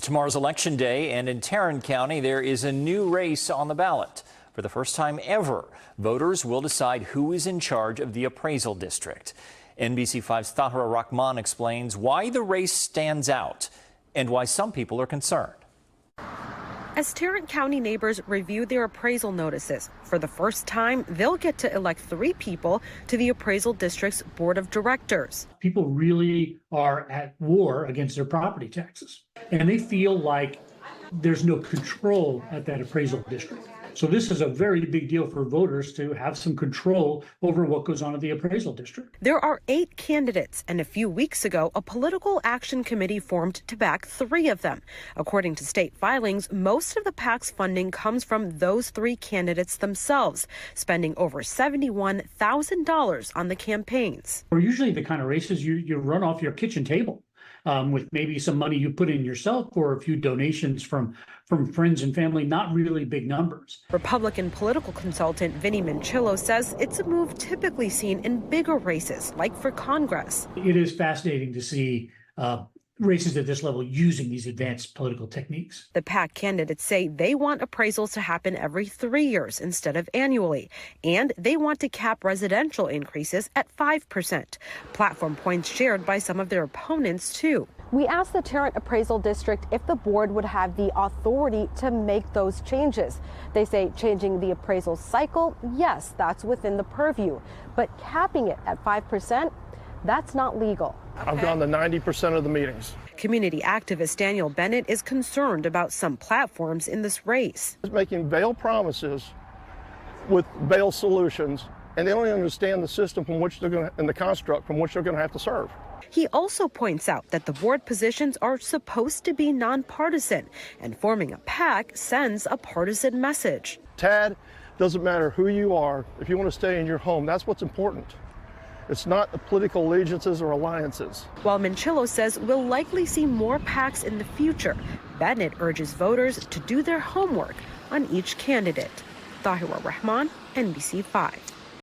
Tomorrow's Election Day, and in Tarrant County, there is a new race on the ballot. For the first time ever, voters will decide who is in charge of the appraisal district. NBC5's Tahera Rahman explains why the race stands out and why some people are concerned. As Tarrant County neighbors review their appraisal notices, for the first time, they'll get to elect 3 people to the appraisal district's board of directors. People really are at war against their property taxes, and they feel like there's no control at that appraisal district. So this is a very big deal for voters to have some control over what goes on at the appraisal district. There are 8 candidates, and a few weeks ago, a political action committee formed to back 3 of them. According to state filings, most of the PAC's funding comes from those 3 candidates themselves, spending over $71,000 on the campaigns. Or usually the kind of races you run off your kitchen table. With maybe some money you put in yourself or a few donations from friends and family, not really big numbers. Republican political consultant Vinny Manchillo says it's a move typically seen in bigger races, like for Congress. It is fascinating to see races at this level using these advanced political techniques. The PAC candidates say they want appraisals to happen every 3 years instead of annually, and they want to cap residential increases at 5%. Platform points shared by some of their opponents, too. We asked the Tarrant Appraisal District if the board would have the authority to make those changes. They say changing the appraisal cycle, yes, that's within the purview, but capping it at 5%, that's not legal. I've gone to 90% of the meetings. Community activist Daniel Bennett is concerned about some platforms in this race. It's making veiled promises with veiled solutions, and they don't understand the system from which they're going to, and the construct from which they're going to have to serve. He also points out that the board positions are supposed to be nonpartisan, and forming a PAC sends a partisan message. Tad, doesn't matter who you are, if you want to stay in your home, that's what's important. It's not the political allegiances or alliances. While Manchillo says we'll likely see more PACs in the future, Bennett urges voters to do their homework on each candidate. Tahera Rahman, NBC5.